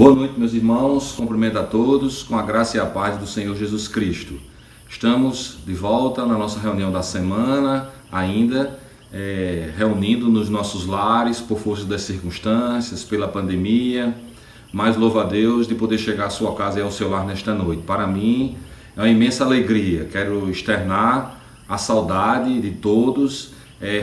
Boa noite, meus irmãos. Cumprimento a todos com a graça e a paz do Senhor Jesus Cristo. Estamos de volta na nossa reunião da semana, ainda reunindo nos nossos lares por força das circunstâncias, pela pandemia, mas louvo a Deus de poder chegar à sua casa e ao seu lar nesta noite. Para mim é uma imensa alegria, quero externar a saudade de todos,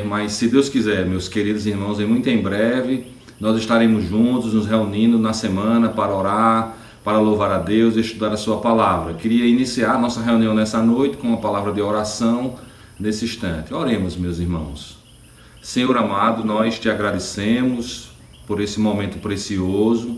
mas se Deus quiser, meus queridos irmãos, muito em breve nós estaremos juntos, nos reunindo na semana para orar, para louvar a Deus e estudar a sua palavra. Queria iniciar a nossa reunião nessa noite com uma palavra de oração nesse instante. Oremos, meus irmãos. Senhor amado, nós te agradecemos por esse momento precioso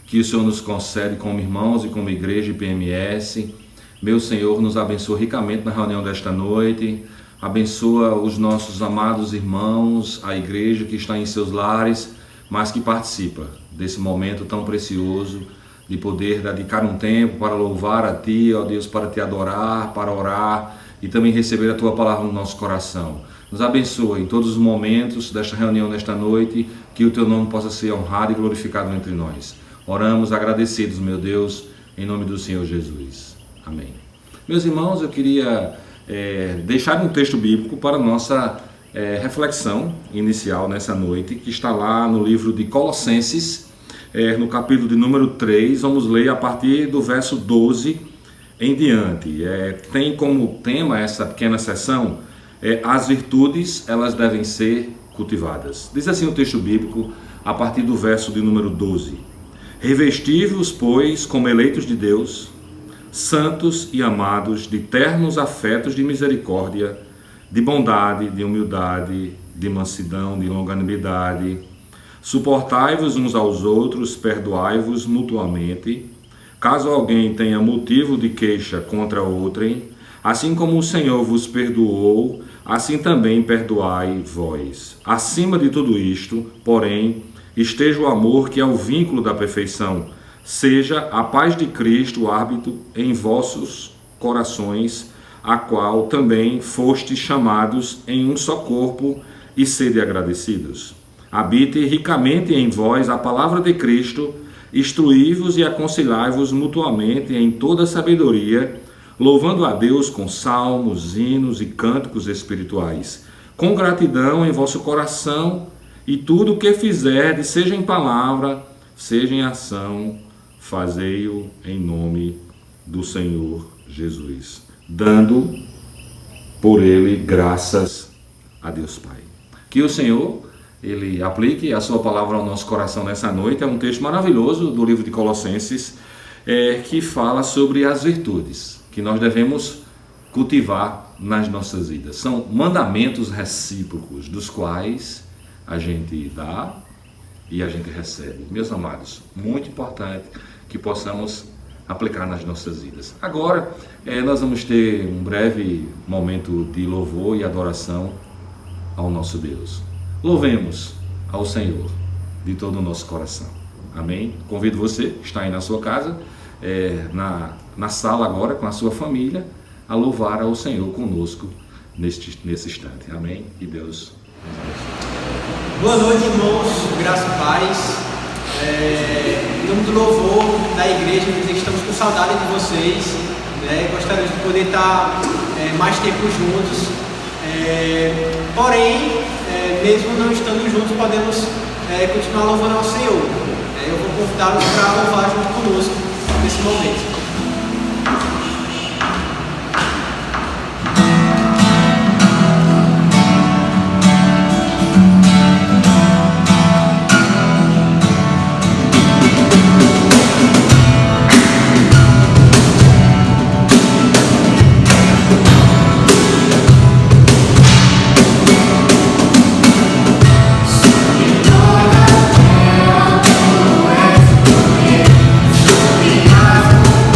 que o Senhor nos concede como irmãos e como igreja e PMS. Meu Senhor, nos abençoa ricamente na reunião desta noite. Abençoa os nossos amados irmãos, a igreja que está em seus lares, mas que participa desse momento tão precioso de poder dedicar um tempo para louvar a Ti, ó Deus, para Te adorar, para orar e também receber a Tua palavra no nosso coração. Nos abençoa em todos os momentos desta reunião nesta noite, que o Teu nome possa ser honrado e glorificado entre nós. Oramos agradecidos, meu Deus, em nome do Senhor Jesus. Amém. Meus irmãos, eu queria deixar um texto bíblico para a nossa reflexão inicial nessa noite, que está lá no livro de Colossenses, no capítulo de número 3, vamos ler a partir do verso 12 em diante. Tem como tema essa pequena sessão, as virtudes, elas devem ser cultivadas. Diz assim o texto bíblico, a partir do verso de número 12. Revesti-vos, pois, como eleitos de Deus, santos e amados, de ternos afetos de misericórdia, de bondade, de humildade, de mansidão, de longanimidade. Suportai-vos uns aos outros, perdoai-vos mutuamente, caso alguém tenha motivo de queixa contra outrem, assim como o Senhor vos perdoou, assim também perdoai vós. Acima de tudo isto, porém, esteja o amor, que é o vínculo da perfeição. Seja a paz de Cristo o árbitro em vossos corações, a qual também fostes chamados em um só corpo, e sede agradecidos. Habite ricamente em vós a palavra de Cristo, instruí-vos e aconselhai-vos mutuamente em toda sabedoria, louvando a Deus com salmos, hinos e cânticos espirituais, com gratidão em vosso coração, e tudo o que fizerdes, seja em palavra, seja em ação, fazei-o em nome do Senhor Jesus, dando por ele graças a Deus Pai. Que o Senhor, Ele aplique a sua palavra ao nosso coração nessa noite. É um texto maravilhoso do livro de Colossenses, que fala sobre as virtudes que nós devemos cultivar nas nossas vidas. São mandamentos recíprocos, dos quais a gente dá e a gente recebe. Meus amados, muito importante que possamos aplicar nas nossas vidas. Agora, nós vamos ter um breve momento de louvor e adoração ao nosso Deus. Louvemos ao Senhor de todo o nosso coração. Amém? Convido você que está aí na sua casa, na sala agora, com a sua família, a louvar ao Senhor conosco nesse instante. Amém? E Deus nos abençoe. Boa noite, irmãos. Graça e paz. Em nome do louvor da igreja, dizer que estamos com saudade de vocês, gostaríamos de poder estar mais tempo juntos, porém, mesmo não estando juntos, podemos continuar louvando ao Senhor. Eu vou convidá-los para louvar junto conosco nesse momento. Subirás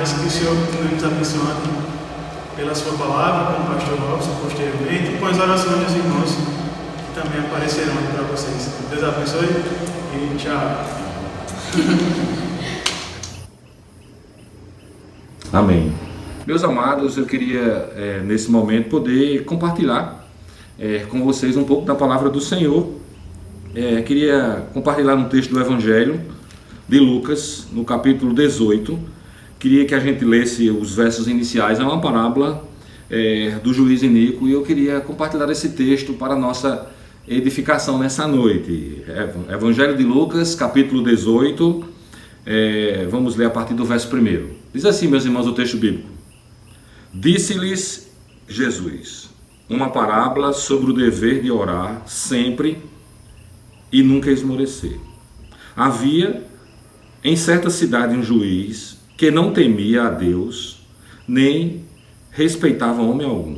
mais que o Senhor continue nos abençoando pela sua palavra, com o pastor Robson posteriormente, e com as orações dos irmãos que também aparecerão para vocês. Deus abençoe e tchau. Amém. Meus amados, eu queria nesse momento poder compartilhar com vocês um pouco da palavra do Senhor. Queria compartilhar um texto do Evangelho de Lucas, no capítulo 18. Queria que a gente lesse os versos iniciais. É uma parábola do juiz iníquo, e eu queria compartilhar esse texto para a nossa edificação nessa noite. Evangelho de Lucas, capítulo 18, vamos ler a partir do verso 1. Diz assim, meus irmãos, o texto bíblico: Disse-lhes Jesus uma parábola sobre o dever de orar sempre e nunca esmorecer. Havia em certa cidade um juiz que não temia a Deus, nem respeitava homem algum.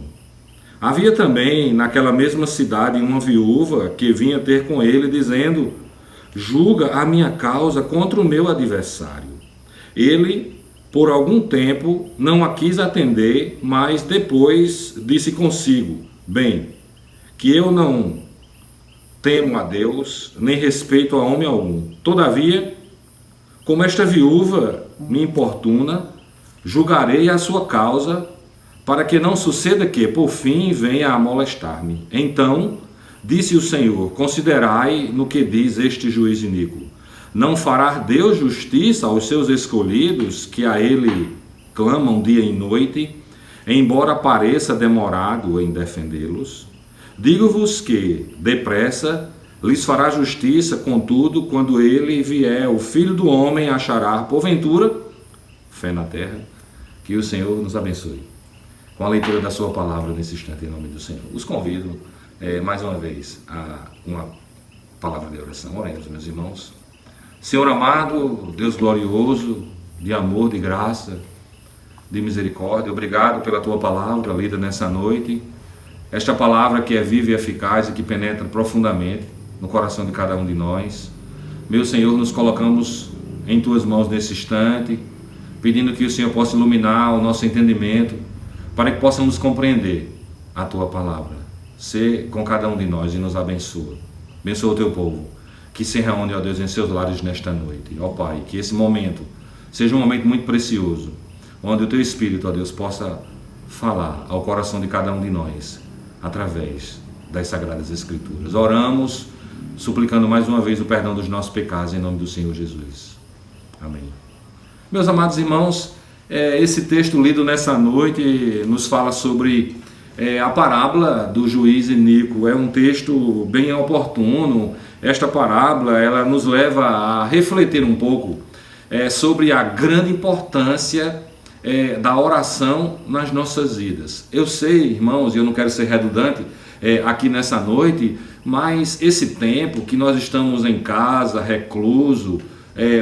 Havia também naquela mesma cidade uma viúva que vinha ter com ele, dizendo: julga a minha causa contra o meu adversário. Ele, por algum tempo, não a quis atender, mas depois disse consigo: bem, que eu não temo a Deus, nem respeito a homem algum. Todavia, como esta viúva me importuna, julgarei a sua causa, para que não suceda que, por fim, venha a molestar-me. Então, disse o Senhor: considerai no que diz este juiz iníquo. Não fará Deus justiça aos seus escolhidos, que a Ele clamam dia e noite, embora pareça demorado em defendê-los? Digo-vos que, depressa, lhes fará justiça. Contudo, quando Ele vier, o Filho do Homem achará, porventura, fé na terra? Que o Senhor nos abençoe com a leitura da sua palavra nesse instante, em nome do Senhor. Os convido mais uma vez a uma palavra de oração. Oremos, meus irmãos. Senhor amado, Deus glorioso, de amor, de graça, de misericórdia, obrigado pela tua palavra lida nessa noite. Esta palavra que é viva e eficaz e que penetra profundamente no coração de cada um de nós. Meu Senhor, nos colocamos em tuas mãos nesse instante, pedindo que o Senhor possa iluminar o nosso entendimento, para que possamos compreender a tua palavra. Sê com cada um de nós e nos abençoa. Abençoa o teu povo, que se reúne, ó Deus, em seus lares nesta noite. Ó Pai, que esse momento seja um momento muito precioso, onde o teu Espírito, ó Deus, possa falar ao coração de cada um de nós, através das Sagradas Escrituras. Oramos, suplicando mais uma vez o perdão dos nossos pecados, em nome do Senhor Jesus. Amém. Meus amados irmãos, esse texto lido nessa noite nos fala sobre a parábola do juiz iníquo. É um texto bem oportuno. Esta parábola, ela nos leva a refletir um pouco sobre a grande importância da oração nas nossas vidas. Eu sei, irmãos, e eu não quero ser redundante aqui nessa noite, mas esse tempo que nós estamos em casa, recluso,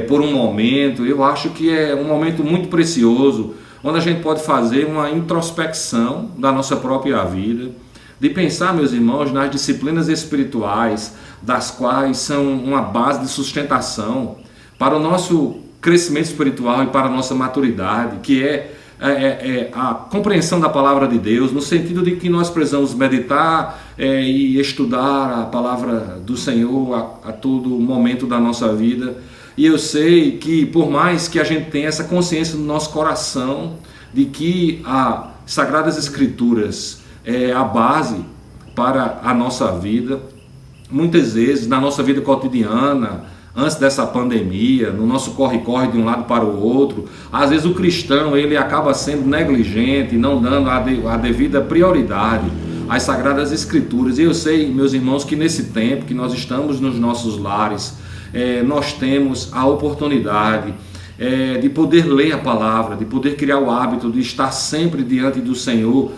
por um momento, eu acho que é um momento muito precioso, onde a gente pode fazer uma introspecção da nossa própria vida, de pensar, meus irmãos, nas disciplinas espirituais, das quais são uma base de sustentação para o nosso crescimento espiritual e para a nossa maturidade, que é a compreensão da palavra de Deus, no sentido de que nós precisamos meditar e estudar a palavra do Senhor a todo momento da nossa vida. E eu sei que, por mais que a gente tenha essa consciência no nosso coração de que as Sagradas Escrituras é a base para a nossa vida, muitas vezes na nossa vida cotidiana, antes dessa pandemia, no nosso corre-corre de um lado para o outro, às vezes o cristão ele acaba sendo negligente, não dando a devida prioridade às Sagradas Escrituras. E eu sei, meus irmãos, que nesse tempo que nós estamos nos nossos lares, nós temos a oportunidade de poder ler a palavra, de poder criar o hábito de estar sempre diante do Senhor,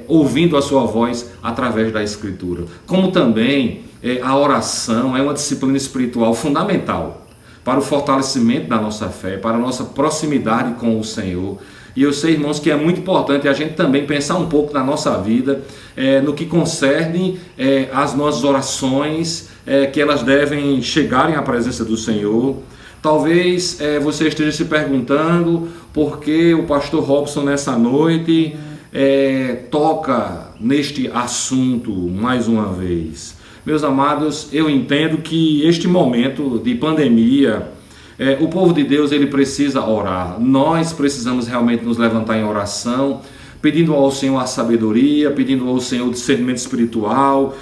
ouvindo a sua voz através da Escritura. Como também a oração é uma disciplina espiritual fundamental para o fortalecimento da nossa fé, para a nossa proximidade com o Senhor. E eu sei, irmãos, que é muito importante a gente também pensar um pouco na nossa vida, no que concerne as nossas orações, que elas devem chegarem à presença do Senhor, Talvez você esteja se perguntando por que o pastor Robson nessa noite toca neste assunto mais uma vez. Meus amados, eu entendo que este momento de pandemia, o povo de Deus ele precisa orar. Nós precisamos realmente nos levantar em oração, pedindo ao Senhor a sabedoria, pedindo ao Senhor o discernimento espiritual.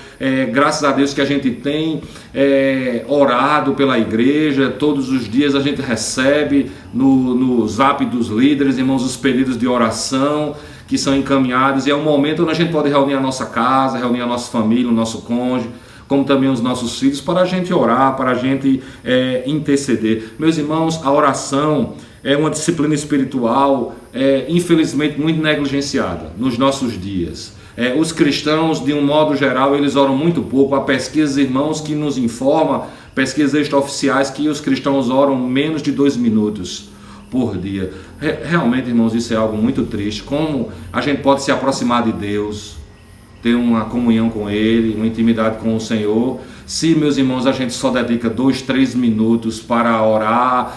Graças a Deus que a gente tem orado pela igreja, todos os dias a gente recebe no zap dos líderes, irmãos, os pedidos de oração que são encaminhados, e é um momento onde a gente pode reunir a nossa casa, reunir a nossa família, o nosso cônjuge, como também os nossos filhos, para a gente orar, para a gente interceder. Meus irmãos, a oração é uma disciplina espiritual, infelizmente, muito negligenciada nos nossos dias. Os cristãos, de um modo geral, eles oram muito pouco. Há pesquisas, irmãos, que nos informam, pesquisas extraoficiais, que os cristãos oram menos de 2 minutos por dia. Realmente, irmãos, isso é algo muito triste. Como a gente pode se aproximar de Deus, ter uma comunhão com Ele, uma intimidade com o Senhor, se, meus irmãos, a gente só dedica 2, 3 minutos para orar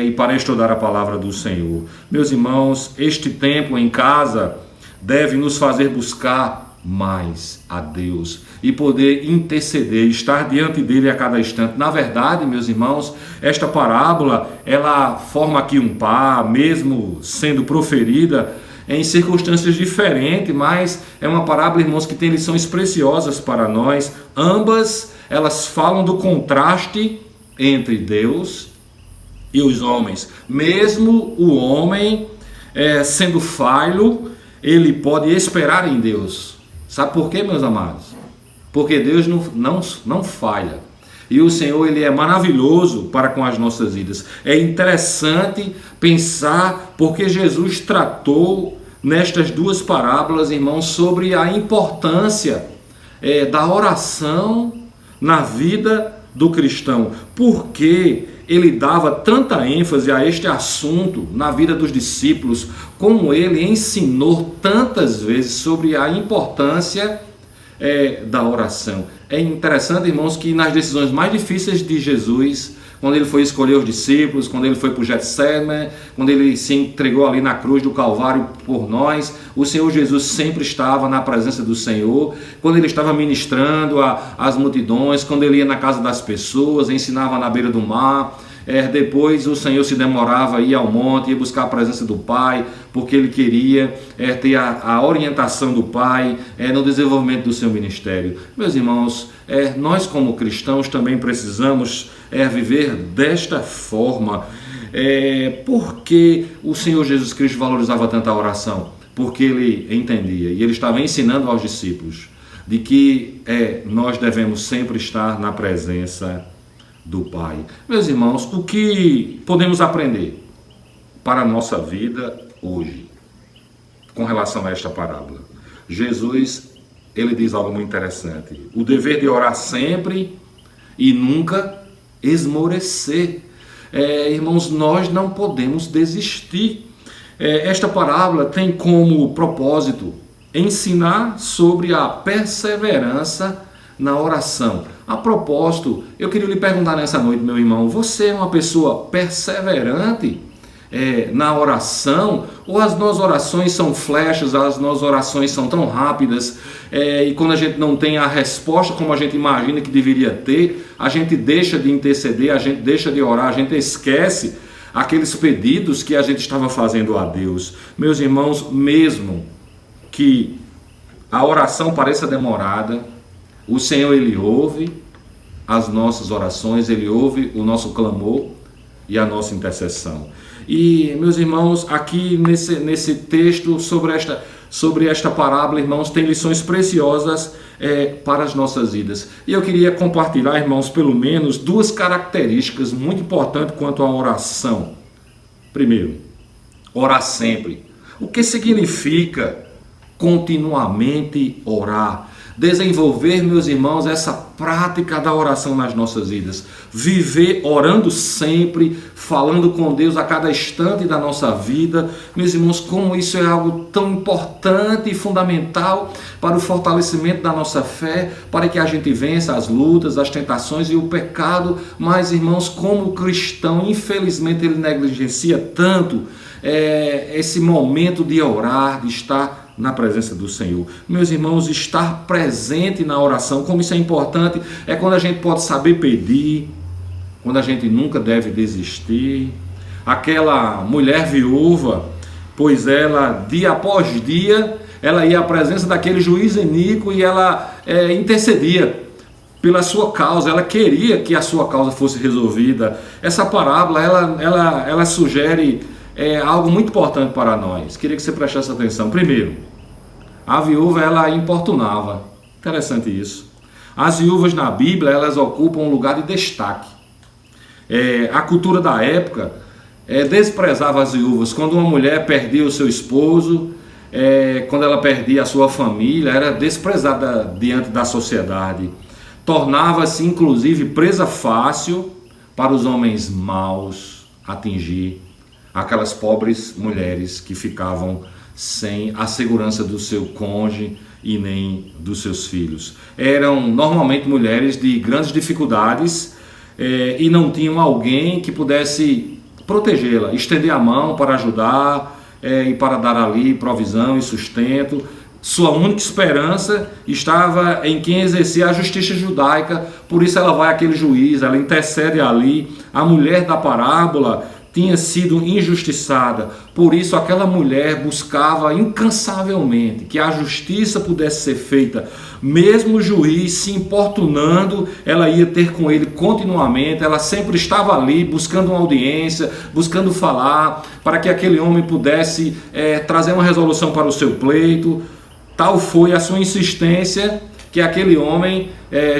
e para estudar a palavra do Senhor. Meus irmãos, este tempo em casa deve nos fazer buscar mais a Deus e poder interceder, estar diante dele a cada instante. Na verdade, meus irmãos, esta parábola, ela forma aqui um par, mesmo sendo proferida em circunstâncias diferentes, mas é uma parábola, irmãos, que tem lições preciosas para nós. Ambas, elas falam do contraste entre Deus e os homens. Mesmo o homem sendo falho, ele pode esperar em Deus. Sabe por quê, meus amados? Porque Deus não falha. E o Senhor, ele é maravilhoso para com as nossas vidas. É interessante pensar porque Jesus tratou nestas 2 parábolas, irmãos, sobre a importância da oração na vida do cristão. Porque ele dava tanta ênfase a este assunto na vida dos discípulos, como ele ensinou tantas vezes sobre a importância da oração. É interessante, irmãos, que nas decisões mais difíceis de Jesus, quando ele foi escolher os discípulos, quando ele foi para o Getsemane, quando ele se entregou ali na cruz do Calvário por nós, o Senhor Jesus sempre estava na presença do Senhor. Quando ele estava ministrando às multidões, quando ele ia na casa das pessoas, ensinava na beira do mar, depois o Senhor se demorava a ir ao monte, ia buscar a presença do Pai, porque ele queria ter a orientação do Pai no desenvolvimento do seu ministério. Meus irmãos, nós como cristãos também precisamos viver desta forma. Porque o Senhor Jesus Cristo valorizava tanto a oração? Porque ele entendia, e ele estava ensinando aos discípulos, de que nós devemos sempre estar na presença do Pai. Meus irmãos, o que podemos aprender para a nossa vida hoje com relação a esta parábola? Jesus, ele diz algo muito interessante: o dever de orar sempre e nunca esmorecer. Irmãos, nós não podemos desistir. Esta parábola tem como propósito ensinar sobre a perseverança na oração. A propósito, eu queria lhe perguntar nessa noite, meu irmão, você é uma pessoa perseverante na oração? Ou as nossas orações são flechas, as nossas orações são tão rápidas, e quando a gente não tem a resposta como a gente imagina que deveria ter, a gente deixa de interceder, a gente deixa de orar, a gente esquece aqueles pedidos que a gente estava fazendo a Deus? Meus irmãos, mesmo que a oração pareça demorada, o Senhor, ele ouve as nossas orações, ele ouve o nosso clamor e a nossa intercessão. E, meus irmãos, aqui nesse texto sobre esta parábola, irmãos, tem lições preciosas para as nossas vidas. E eu queria compartilhar, irmãos, pelo menos 2 características muito importantes quanto à oração. Primeiro, orar sempre. O que significa continuamente orar? Desenvolver, meus irmãos, essa prática da oração nas nossas vidas. Viver orando sempre, falando com Deus a cada instante da nossa vida. Meus irmãos, como isso é algo tão importante e fundamental para o fortalecimento da nossa fé, para que a gente vença as lutas, as tentações e o pecado. Mas, irmãos, como o cristão, infelizmente, ele negligencia tanto esse momento de orar, de estar na presença do Senhor. Meus irmãos, estar presente na oração, como isso é importante, é quando a gente pode saber pedir, quando a gente nunca deve desistir. Aquela mulher viúva, pois ela, dia após dia, ela ia à presença daquele juiz iníquo e ela intercedia pela sua causa, ela queria que a sua causa fosse resolvida. Essa parábola, ela sugere algo muito importante para nós. Queria que você prestasse atenção. Primeiro, a viúva, ela importunava. Interessante isso. As viúvas na Bíblia, elas ocupam um lugar de destaque. A cultura da época desprezava as viúvas. Quando uma mulher perdia o seu esposo, quando ela perdia a sua família, era desprezada diante da sociedade. Tornava-se, inclusive, presa fácil para os homens maus atingir aquelas pobres mulheres que ficavam sem a segurança do seu cônjuge e nem dos seus filhos. Eram normalmente mulheres de grandes dificuldades e não tinham alguém que pudesse protegê-la, estender a mão para ajudar e para dar ali provisão e sustento. Sua única esperança estava em quem exercia a justiça judaica. Por isso ela vai àquele juiz, ela intercede ali. A mulher da parábola tinha sido injustiçada, por isso aquela mulher buscava incansavelmente que a justiça pudesse ser feita. Mesmo o juiz se importunando, ela ia ter com ele continuamente, ela sempre estava ali buscando uma audiência, buscando falar, para que aquele homem pudesse trazer uma resolução para o seu pleito. Tal foi a sua insistência que aquele homem,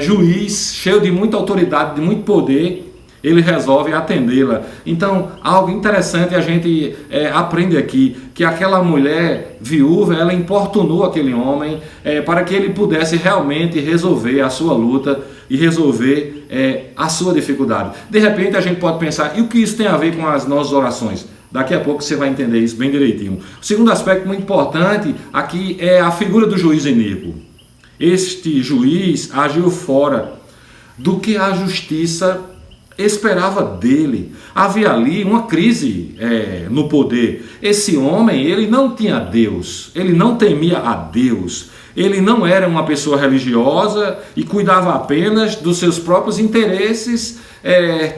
juiz, cheio de muita autoridade, de muito poder, ele resolve atendê-la. Então, algo interessante a gente aprende aqui, que aquela mulher viúva, ela importunou aquele homem para que ele pudesse realmente resolver a sua luta e resolver a sua dificuldade. De repente a gente pode pensar, e o que isso tem a ver com as nossas orações? Daqui a pouco você vai entender isso bem direitinho. O segundo aspecto muito importante aqui é a figura do juiz iníquo. Este juiz agiu fora do que a justiça esperava dele. Havia ali uma crise no poder. Esse homem, ele não tinha Deus, ele não temia a Deus, ele não era uma pessoa religiosa e cuidava apenas dos seus próprios interesses,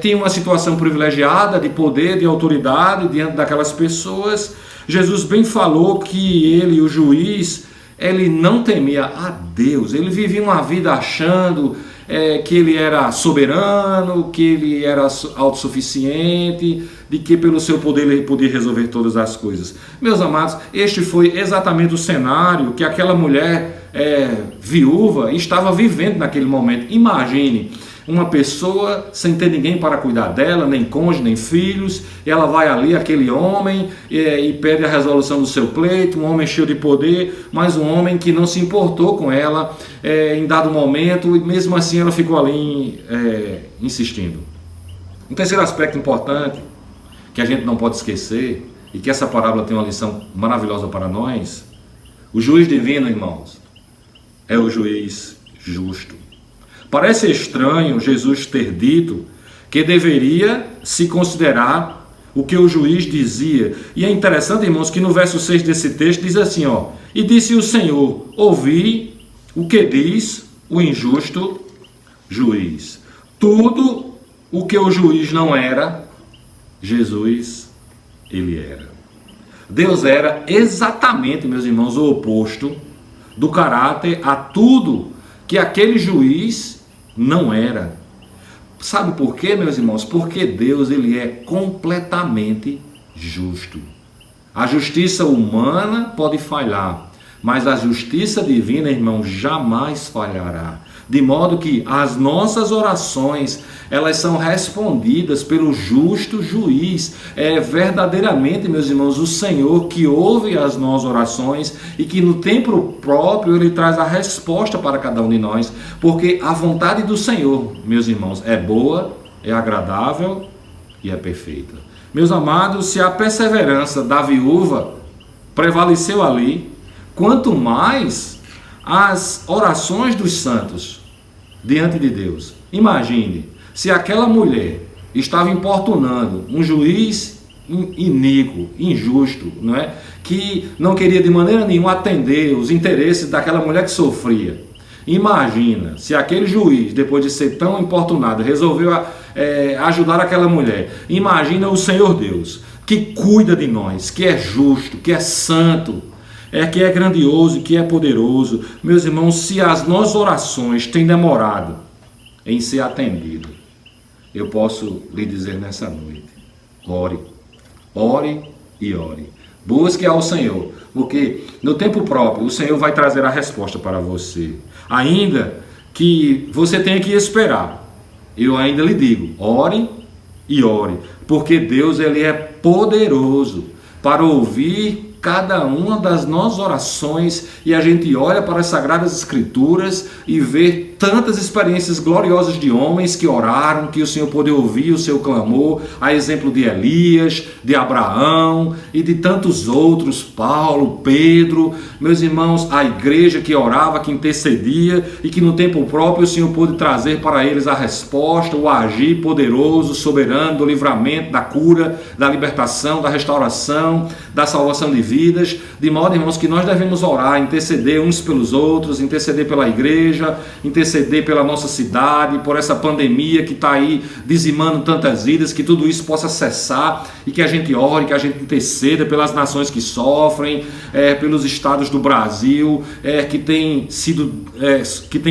tinha uma situação privilegiada de poder, de autoridade diante daquelas pessoas. Jesus bem falou que ele, o juiz, ele não temia a Deus, ele vivia uma vida achando que ele era soberano, que ele era autossuficiente, de que pelo seu poder ele podia resolver todas as coisas. Meus amados, este foi exatamente o cenário que aquela mulher viúva estava vivendo naquele momento. Imagine uma pessoa sem ter ninguém para cuidar dela, nem cônjuge, nem filhos. Ela vai ali, aquele homem, e pede a resolução do seu pleito, um homem cheio de poder, mas um homem que não se importou com ela em dado momento, e mesmo assim ela ficou ali insistindo. Um terceiro aspecto importante, que a gente não pode esquecer, e que essa parábola tem uma lição maravilhosa para nós: o juiz divino, irmãos, é o juiz justo. Parece estranho Jesus ter dito que deveria se considerar o que o juiz dizia. E é interessante, irmãos, que no verso 6 desse texto diz assim, e disse o Senhor, ouvi o que diz o injusto juiz. Tudo o que o juiz não era, Jesus, ele era. Deus era exatamente, meus irmãos, o oposto do caráter a tudo que aquele juiz não era. Sabe por quê, meus irmãos? Porque Deus, ele é completamente justo. A justiça humana pode falhar, mas a justiça divina, irmão, jamais falhará. de modo que as nossas orações, elas são respondidas pelo justo juiz. É verdadeiramente, meus irmãos, o Senhor que ouve as nossas orações e que no tempo próprio Ele traz a resposta para cada um de nós, porque a vontade do Senhor, meus irmãos, é boa, é agradável e é perfeita. Meus amados, se a perseverança da viúva prevaleceu ali, quanto mais as orações dos santos diante de Deus. Imagine, se aquela mulher estava importunando um juiz iníquo, injusto, não é? Que não queria de maneira nenhuma atender os interesses daquela mulher que sofria. Imagina, se aquele juiz, depois de ser tão importunado, resolveu ajudar aquela mulher. Imagina o Senhor Deus, que cuida de nós, que é justo, que é santo, que é grandioso, que é poderoso. Meus irmãos, se as nossas orações têm demorado em ser atendidas, eu posso lhe dizer nessa noite: ore, ore e ore. Busque ao Senhor, porque no tempo próprio o Senhor vai trazer a resposta para você. Ainda que você tenha que esperar, eu ainda lhe digo: ore e ore, porque Deus, Ele é poderoso para ouvir cada uma das nossas orações, e a gente olha para as Sagradas Escrituras e vê tantas experiências gloriosas de homens que oraram, que o Senhor pôde ouvir o seu clamor, a exemplo de Elias, de Abraão e de tantos outros, Paulo, Pedro. Meus irmãos, a igreja que orava, que intercedia, e que no tempo próprio o Senhor pôde trazer para eles a resposta, o agir poderoso, soberano do livramento, da cura, da libertação, da restauração, da salvação de vidas, de modo, irmãos, que nós devemos orar, interceder uns pelos outros, interceder pela igreja, interceder pela nossa cidade, por essa pandemia que está aí dizimando tantas vidas, que tudo isso possa cessar e que a gente ore, que a gente interceda pelas nações que sofrem, pelos estados do Brasil, que tem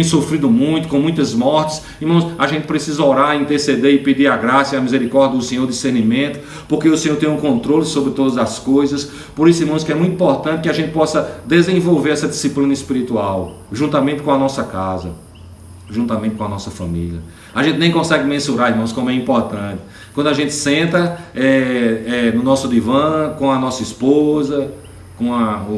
sofrido muito, com muitas mortes. Irmãos, a gente precisa orar, interceder e pedir a graça e a misericórdia do Senhor, discernimento, porque o Senhor tem um controle sobre todas as coisas. Por isso, irmãos, que é muito importante que a gente possa desenvolver essa disciplina espiritual, juntamente com a nossa casa, juntamente com a nossa família. A gente nem consegue mensurar, irmãos, como é importante. Quando a gente senta no nosso divã, com a nossa esposa, com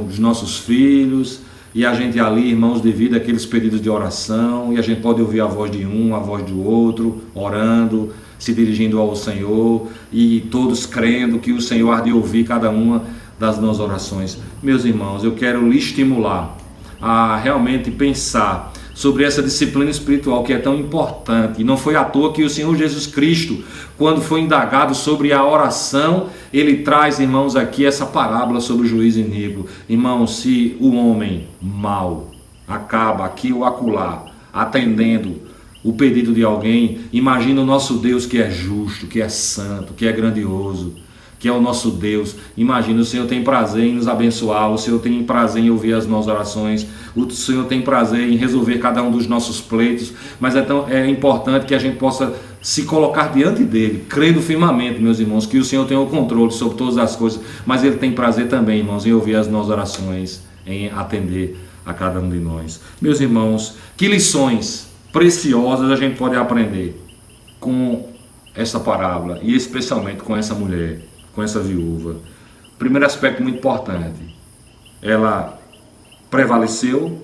os nossos filhos, e a gente ali, irmãos, divide aqueles pedidos de oração, e a gente pode ouvir a voz de um, a voz do outro, orando, se dirigindo ao Senhor, e todos crendo que o Senhor há de ouvir cada uma das nossas orações. Meus irmãos, eu quero lhe estimular a realmente pensar sobre essa disciplina espiritual que é tão importante. E não foi à toa que o Senhor Jesus Cristo, quando foi indagado sobre a oração, Ele traz, irmãos, aqui essa parábola sobre o juiz iníquo. Irmãos, se o homem mau acaba aqui ou acolá atendendo o pedido de alguém, imagina o nosso Deus, que é justo, que é santo, que é grandioso, que é o nosso Deus. Imagina, o Senhor tem prazer em nos abençoar, o Senhor tem prazer em ouvir as nossas orações, o Senhor tem prazer em resolver cada um dos nossos pleitos. Mas é importante que a gente possa se colocar diante dele, crendo firmemente, meus irmãos, que o Senhor tem o controle sobre todas as coisas, mas Ele tem prazer também, irmãos, em ouvir as nossas orações, em atender a cada um de nós. Meus irmãos, que lições preciosas a gente pode aprender com essa parábola, e especialmente com essa mulher, com essa viúva. Primeiro aspecto muito importante: ela prevaleceu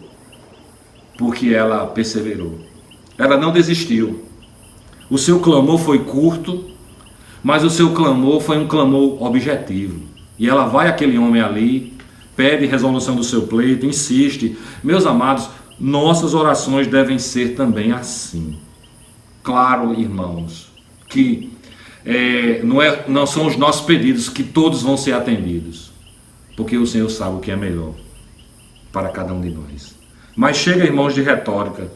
porque ela perseverou. Ela não desistiu. O seu clamor foi curto, mas o seu clamor foi um clamor objetivo. E ela vai àquele homem ali, pede resolução do seu pleito, insiste. Meus amados, nossas orações devem ser também assim. Claro, irmãos, que não são os nossos pedidos que todos vão ser atendidos, porque o Senhor sabe o que é melhor para cada um de nós. Mas chega, irmãos, de retórica,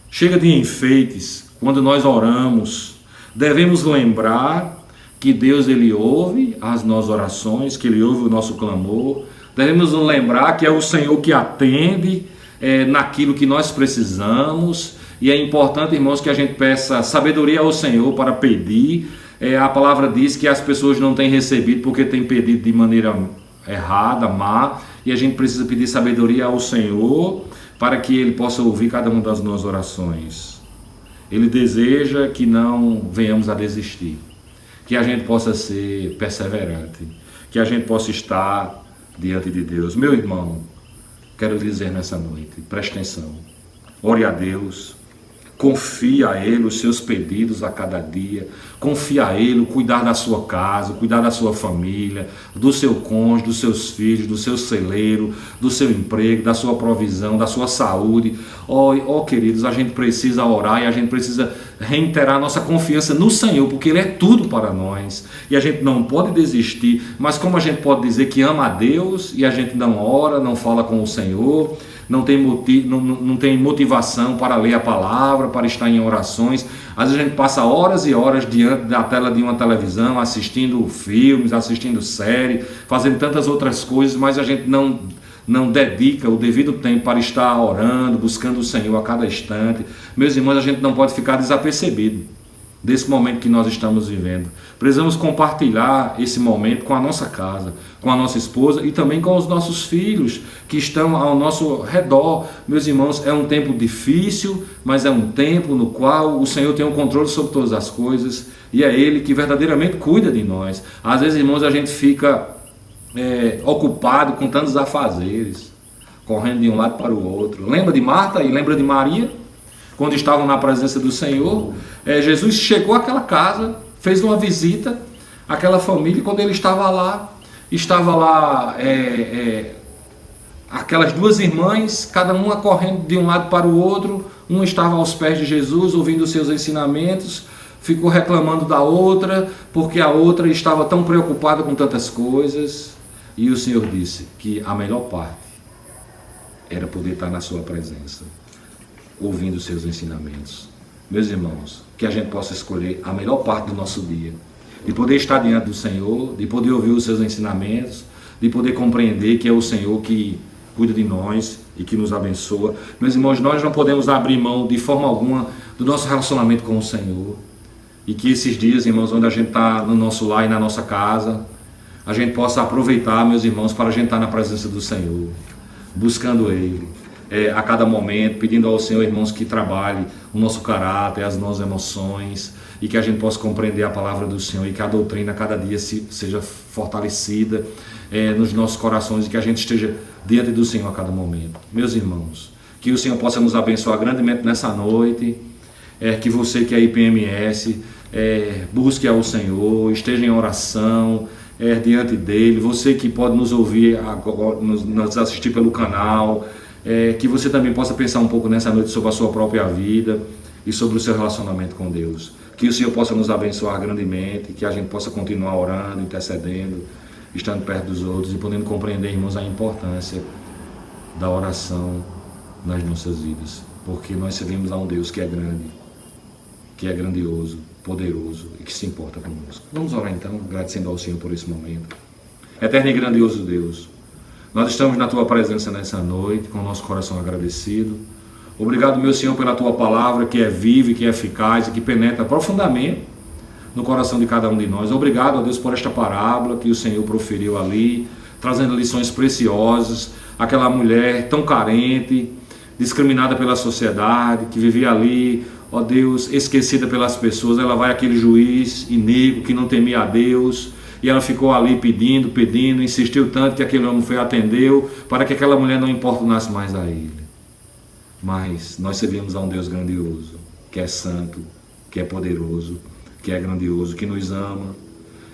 chega de enfeites. Quando nós oramos, devemos lembrar que Deus, Ele ouve as nossas orações, que Ele ouve o nosso clamor. Devemos lembrar que é o Senhor que atende naquilo que nós precisamos. E é importante, irmãos, que a gente peça sabedoria ao Senhor para pedir. A palavra diz que as pessoas não têm recebido porque têm pedido de maneira errada, má, e a gente precisa pedir sabedoria ao Senhor para que Ele possa ouvir cada uma das nossas orações. Ele deseja que não venhamos a desistir, que a gente possa ser perseverante, que a gente possa estar diante de Deus. Meu irmão, quero lhe dizer nessa noite, preste atenção, ore a Deus, confie a Ele os seus pedidos a cada dia, confie a Ele cuidar da sua casa, cuidar da sua família, do seu cônjuge, dos seus filhos, do seu celeiro, do seu emprego, da sua provisão, da sua saúde. Queridos, a gente precisa orar e a gente precisa reiterar nossa confiança no Senhor, porque Ele é tudo para nós e a gente não pode desistir. Mas como a gente pode dizer que ama a Deus e a gente não ora, não fala com o Senhor, não tem motivação para ler a palavra, para estar em orações. Às vezes a gente passa horas e horas diante da tela de uma televisão, assistindo filmes, assistindo séries, fazendo tantas outras coisas, mas a gente não dedica o devido tempo para estar orando, buscando o Senhor a cada instante. Meus irmãos, a gente não pode ficar desapercebido desse momento que nós estamos vivendo. Precisamos compartilhar esse momento com a nossa casa, com a nossa esposa e também com os nossos filhos que estão ao nosso redor. Meus irmãos, é um tempo difícil, mas é um tempo no qual o Senhor tem o controle sobre todas as coisas e é Ele que verdadeiramente cuida de nós. Às vezes, irmãos, a gente fica ocupado com tantos afazeres, correndo de um lado para o outro. Lembra de Marta e lembra de Maria? Quando estavam na presença do Senhor, Jesus chegou àquela casa, fez uma visita àquela família, e quando ele estava lá aquelas duas irmãs, cada uma correndo de um lado para o outro, uma estava aos pés de Jesus, ouvindo os seus ensinamentos, ficou reclamando da outra, porque a outra estava tão preocupada com tantas coisas, e o Senhor disse que a melhor parte era poder estar na sua presença, ouvindo os seus ensinamentos. Meus irmãos, que a gente possa escolher a melhor parte do nosso dia, de poder estar diante do Senhor, de poder ouvir os seus ensinamentos, de poder compreender que é o Senhor que cuida de nós e que nos abençoa. Meus irmãos, nós não podemos abrir mão de forma alguma do nosso relacionamento com o Senhor, e que esses dias, irmãos, onde a gente está no nosso lar e na nossa casa, a gente possa aproveitar, meus irmãos, para a gente estar na presença do Senhor, buscando Ele, a cada momento, pedindo ao Senhor, irmãos, que trabalhe o nosso caráter, as nossas emoções, e que a gente possa compreender a palavra do Senhor, e que a doutrina cada dia seja fortalecida nos nossos corações, e que a gente esteja diante do Senhor a cada momento. Meus irmãos, que o Senhor possa nos abençoar grandemente nessa noite, que você que é IPMS, busque ao Senhor, esteja em oração, diante dEle, você que pode nos ouvir agora, nos assistir pelo canal, que você também possa pensar um pouco nessa noite sobre a sua própria vida e sobre o seu relacionamento com Deus. Que o Senhor possa nos abençoar grandemente, que a gente possa continuar orando, intercedendo, estando perto dos outros e podendo compreender, irmãos, a importância da oração nas nossas vidas. Porque nós servimos a um Deus que é grande, que é grandioso, poderoso e que se importa conosco. Vamos orar então, agradecendo ao Senhor por esse momento. Eterno e grandioso Deus, nós estamos na Tua presença nessa noite, com o nosso coração agradecido. Obrigado, meu Senhor, pela Tua palavra, que é viva e que é eficaz e que penetra profundamente no coração de cada um de nós. Obrigado, ó Deus, por esta parábola que o Senhor proferiu ali, trazendo lições preciosas. Aquela mulher tão carente, discriminada pela sociedade, que vivia ali, ó Deus, esquecida pelas pessoas. Ela vai àquele juiz iníquo que não temia a Deus, e ela ficou ali pedindo, insistiu tanto que aquele homem foi atendeu, para que aquela mulher não importunasse mais a ele. Mas nós servimos a um Deus grandioso, que é santo, que é poderoso, que é grandioso, que nos ama,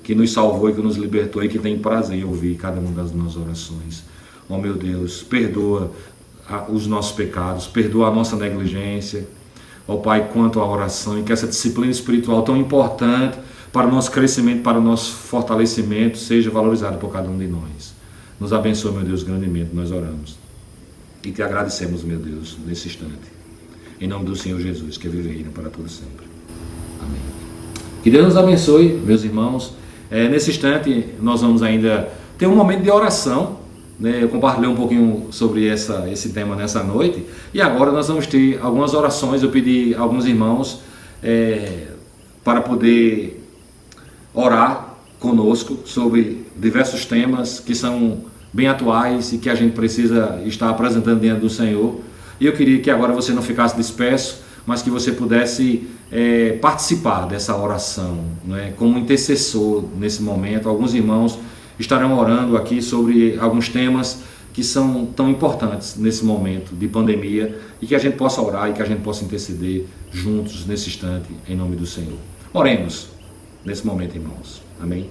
que nos salvou e que nos libertou e que tem prazer em ouvir cada uma das nossas orações. Ó meu Deus, perdoa os nossos pecados, perdoa a nossa negligência, ó Pai, quanto à oração, e que essa disciplina espiritual tão importante para o nosso crescimento, para o nosso fortalecimento, seja valorizada por cada um de nós. Nos abençoe, meu Deus, grandemente, nós oramos. E te agradecemos, meu Deus, nesse instante. Em nome do Senhor Jesus, que vive e reina para todo sempre. Amém. Que Deus nos abençoe, meus irmãos. Nesse instante, nós vamos ainda ter um momento de oração. Eu compartilhei um pouquinho sobre esse tema nessa noite. E agora nós vamos ter algumas orações. Eu pedi a alguns irmãos para poder orar conosco sobre diversos temas que são bem atuais e que a gente precisa estar apresentando diante do Senhor. E eu queria que agora você não ficasse disperso, mas que você pudesse participar dessa oração, né, como intercessor nesse momento. Alguns irmãos estarão orando aqui sobre alguns temas que são tão importantes nesse momento de pandemia, e que a gente possa orar e que a gente possa interceder juntos nesse instante, em nome do Senhor. Oremos nesse momento, irmãos. Amém?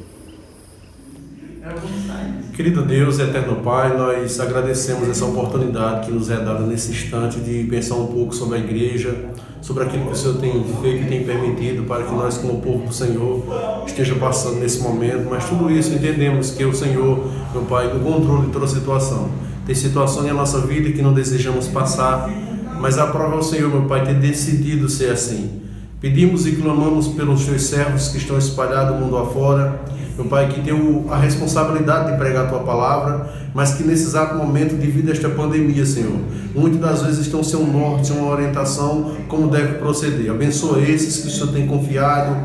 Querido Deus, eterno Pai, nós agradecemos essa oportunidade que nos é dada nesse instante de pensar um pouco sobre a igreja, sobre aquilo que o Senhor tem feito e tem permitido para que nós, como povo do Senhor, esteja passando nesse momento. Mas tudo isso entendemos que o Senhor, meu Pai, no controle de toda a situação. Tem situações na nossa vida que não desejamos passar, mas a prova é o Senhor, meu Pai, ter decidido ser assim. Pedimos e clamamos pelos teus servos que estão espalhados mundo afora, meu Pai, que tem a responsabilidade de pregar a tua palavra, mas que nesse exato momento, devido a esta pandemia, Senhor, muitas das vezes estão sem um norte, sem uma orientação, como deve proceder. Abençoa esses que o Senhor tem confiado,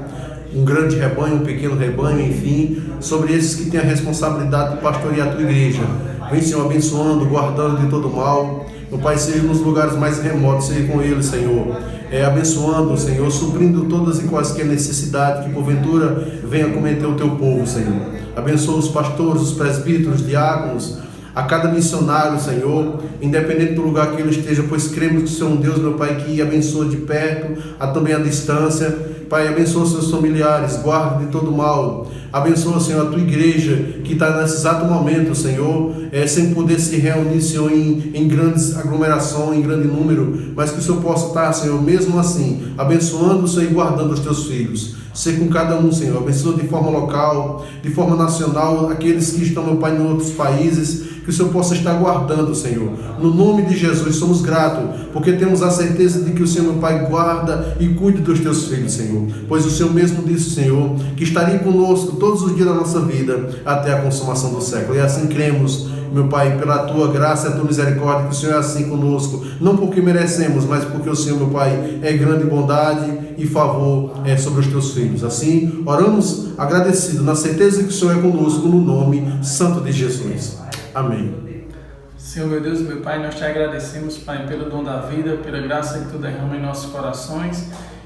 um grande rebanho, um pequeno rebanho, enfim, sobre esses que têm a responsabilidade de pastorear a tua igreja. Vem, Senhor, abençoando, guardando de todo mal. Meu Pai, seja nos lugares mais remotos, seja com eles, Senhor. Abençoando, Senhor, suprindo todas e quaisquer necessidades que porventura venha cometer o teu povo, Senhor. Abençoa os pastores, os presbíteros, diáconos, a cada missionário, Senhor, independente do lugar que ele esteja, pois cremos que o Senhor é um Deus, meu Pai, que abençoa de perto, também à distância. Pai, abençoa os seus familiares, guarda de todo mal. Abençoa, Senhor, a tua igreja que está nesse exato momento, Senhor, sem poder se reunir, Senhor, em grandes aglomerações, em grande número, mas que o Senhor possa estar, Senhor, mesmo assim, abençoando, Senhor, e guardando os teus filhos. Ser com cada um, Senhor, abençoa de forma local, de forma nacional, aqueles que estão, meu Pai, em outros países, que o Senhor possa estar guardando, Senhor. No nome de Jesus, somos gratos, porque temos a certeza de que o Senhor, meu Pai, guarda e cuide dos teus filhos, Senhor. Pois o Senhor mesmo disse, Senhor, que estaria conosco todos os dias da nossa vida, até a consumação do século. E assim cremos, meu Pai, pela tua graça e a tua misericórdia, que o Senhor é assim conosco, não porque merecemos, mas porque o Senhor, meu Pai, é grande bondade e favor sobre os teus filhos. Assim, oramos agradecidos, na certeza que o Senhor é conosco, no nome santo de Jesus. Amém. Senhor, meu Deus e meu Pai, nós te agradecemos, Pai, pelo dom da vida, pela graça que tu derrama em nossos corações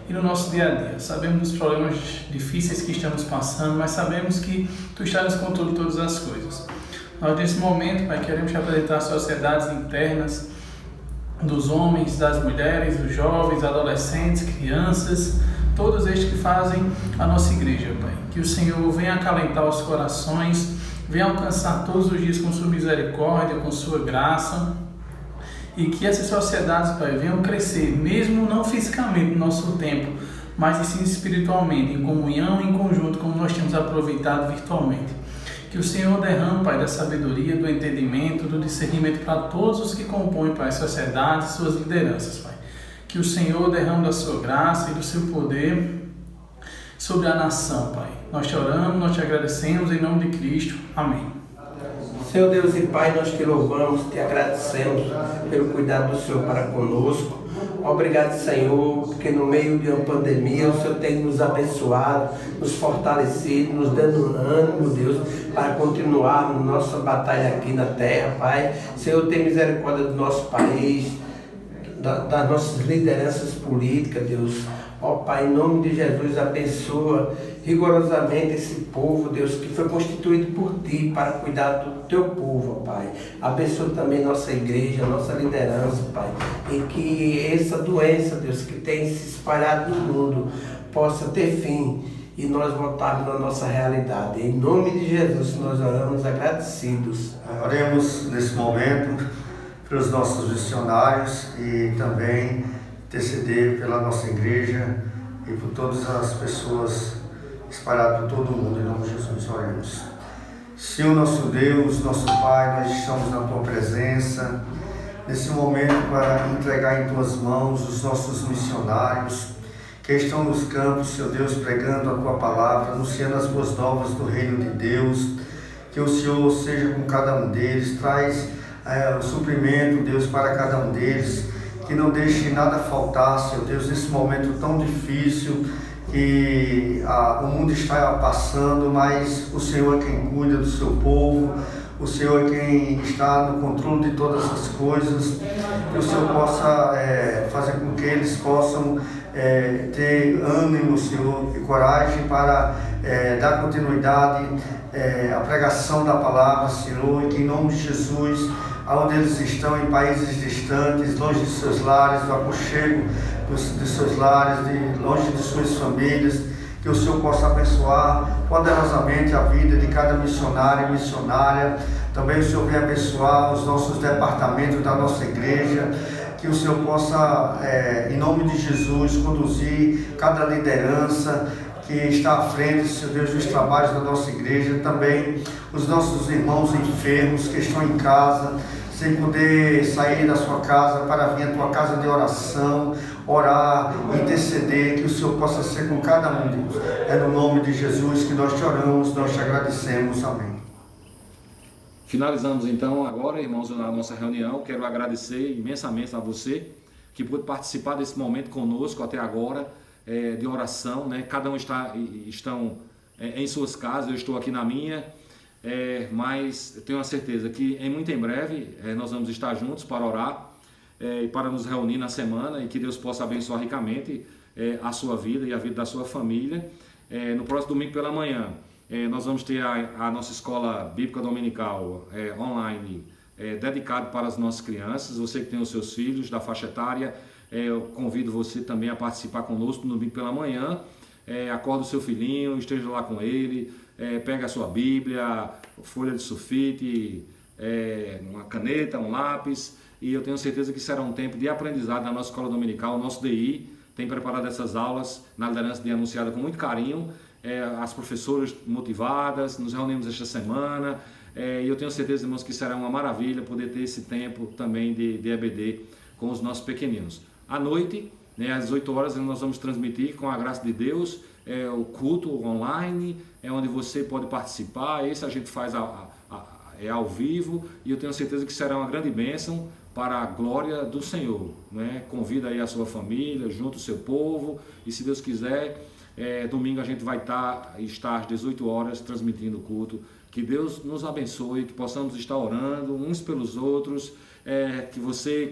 e no nosso dia a dia. Sabemos dos problemas difíceis que estamos passando, mas sabemos que tu estás no controle de todas as coisas. Nós, nesse momento, Pai, queremos te apresentar as sociedades internas dos homens, das mulheres, dos jovens, adolescentes, crianças, todos estes que fazem a nossa igreja, Pai. Que o Senhor venha acalentar os corações, venha alcançar todos os dias com sua misericórdia, com sua graça, e que essas sociedades, Pai, venham crescer, mesmo não fisicamente no nosso tempo, mas sim espiritualmente, em comunhão, em conjunto, como nós temos aproveitado virtualmente. Que o Senhor derrame, Pai, da sabedoria, do entendimento, do discernimento para todos os que compõem, Pai, as sociedades e suas lideranças, Pai. Que o Senhor derrame da sua graça e do seu poder sobre a nação, Pai. Nós te oramos, nós te agradecemos em nome de Cristo. Amém. Senhor Deus e Pai, nós te louvamos, te agradecemos pelo cuidado do Senhor para conosco. Obrigado, Senhor, porque no meio de uma pandemia o Senhor tem nos abençoado, nos fortalecido, nos dando ânimo, Deus, para continuar na nossa batalha aqui na terra, Pai. Senhor, tem misericórdia do nosso país, das nossas lideranças políticas, Deus. Ó Pai, em nome de Jesus, abençoa rigorosamente esse povo, Deus, que foi constituído por Ti para cuidar do Teu povo, ó Pai. Abençoa também nossa igreja, nossa liderança, Pai. E que essa doença, Deus, que tem se espalhado no mundo, possa ter fim e nós voltarmos na nossa realidade. Em nome de Jesus, nós oramos agradecidos. Oremos nesse momento pelos nossos missionários e também interceder pela nossa igreja e por todas as pessoas espalhadas por todo o mundo. Em nome de Jesus, oremos. Senhor, nosso Deus, nosso Pai, nós estamos na Tua presença nesse momento para entregar em Tuas mãos os nossos missionários que estão nos campos, Senhor Deus, pregando a Tua palavra, anunciando as boas novas do reino de Deus. Que o Senhor seja com cada um deles, traz o suprimento, Deus, para cada um deles, que não deixe nada faltar, Senhor Deus, nesse momento tão difícil que o mundo está passando, mas o Senhor é quem cuida do seu povo, o Senhor é quem está no controle de todas as coisas, que o Senhor possa fazer com que eles possam ter ânimo, Senhor, e coragem para dar continuidade à pregação da palavra, Senhor, e que em nome de Jesus, aonde eles estão, em países distantes, longe de seus lares, do aconchego de seus lares, longe de suas famílias, que o Senhor possa abençoar poderosamente a vida de cada missionário e missionária. Também o Senhor venha abençoar os nossos departamentos da nossa igreja, que o Senhor possa, em nome de Jesus, conduzir cada liderança que está à frente, Senhor Deus, dos trabalhos da nossa igreja. Também os nossos irmãos enfermos que estão em casa, sem poder sair da sua casa para vir à tua casa de oração, orar, interceder, que o Senhor possa ser com cada um deles. É no nome de Jesus que nós te oramos, nós te agradecemos. Amém. Finalizamos então agora, irmãos, a nossa reunião. Quero agradecer imensamente a você que pôde participar desse momento conosco até agora, de oração, né? Cada um estão em suas casas, eu estou aqui na minha, mas eu tenho a certeza que muito em breve nós vamos estar juntos para orar e para nos reunir na semana, e que Deus possa abençoar ricamente a sua vida e a vida da sua família. No próximo domingo pela manhã nós vamos ter a nossa escola bíblica dominical online, dedicado para as nossas crianças. Você que tem os seus filhos da faixa etária, eu convido você também a participar conosco no domingo pela manhã. Acorda o seu filhinho, esteja lá com ele, pega a sua Bíblia, folha de sulfite, uma caneta, um lápis, e eu tenho certeza que será um tempo de aprendizado na nossa escola dominical. O nosso DI tem preparado essas aulas na liderança de Anunciada com muito carinho, as professoras motivadas. Nos reunimos esta semana, e eu tenho certeza, irmãos, que será uma maravilha poder ter esse tempo também de EBD com os nossos pequeninos. À noite, às 18 horas, nós vamos transmitir, com a graça de Deus, o culto online, onde você pode participar. Esse a gente faz ao vivo, e eu tenho certeza que será uma grande bênção para a glória do Senhor, né? Convida aí a sua família, junto o seu povo, e se Deus quiser, domingo a gente vai estar às 18 horas transmitindo o culto. Que Deus nos abençoe, que possamos estar orando uns pelos outros, que você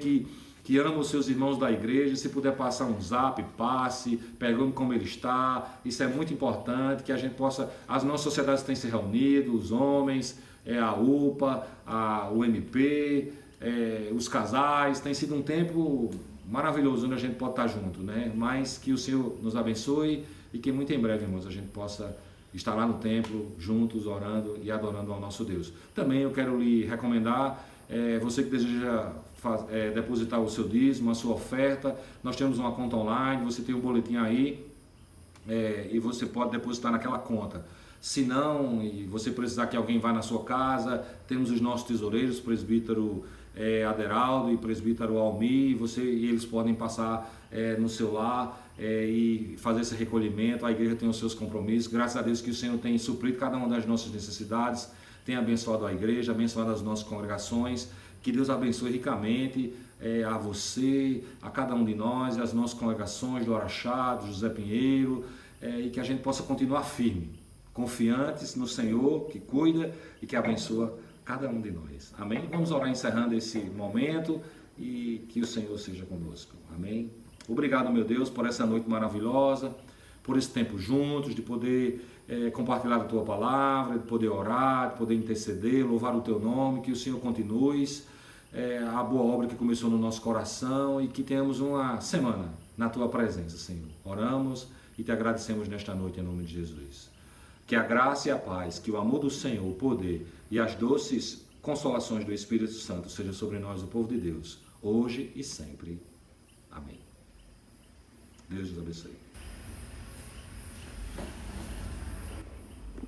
que ama os seus irmãos da igreja, se puder passar um zap, passe, pergunte como ele está. Isso é muito importante, que a gente possa, as nossas sociedades têm se reunido, os homens, a UPA, o MP, os casais. Tem sido um tempo maravilhoso onde a gente pode estar junto, né? Mas que o Senhor nos abençoe, e que muito em breve, irmãos, a gente possa estar lá no templo, juntos, orando e adorando ao nosso Deus. Também eu quero lhe recomendar, você que deseja depositar o seu dízimo, a sua oferta, nós temos uma conta online, você tem um boletim aí, e você pode depositar naquela conta. Se não, e você precisar que alguém vá na sua casa, temos os nossos tesoureiros, presbítero Aderaldo e presbítero Almi, e eles podem passar no seu lar e fazer esse recolhimento. A igreja tem os seus compromissos. Graças a Deus que o Senhor tem suprido cada uma das nossas necessidades, tem abençoado a igreja, abençoado as nossas congregações. Que Deus abençoe ricamente a você, a cada um de nós, as nossas congregações do Araxá, do José Pinheiro, e que a gente possa continuar firme, confiantes no Senhor, que cuida e que abençoa cada um de nós. Amém? Vamos orar encerrando esse momento, e que o Senhor seja conosco. Amém? Obrigado, meu Deus, por essa noite maravilhosa, por esse tempo juntos, de poder compartilhar a Tua palavra, de poder orar, de poder interceder, louvar o Teu nome. Que o Senhor continue a boa obra que começou no nosso coração, e que tenhamos uma semana na Tua presença, Senhor. Oramos e Te agradecemos nesta noite em nome de Jesus. Que a graça e a paz, que o amor do Senhor, o poder e as doces consolações do Espírito Santo sejam sobre nós, o povo de Deus, hoje e sempre. Amém. Deus nos abençoe.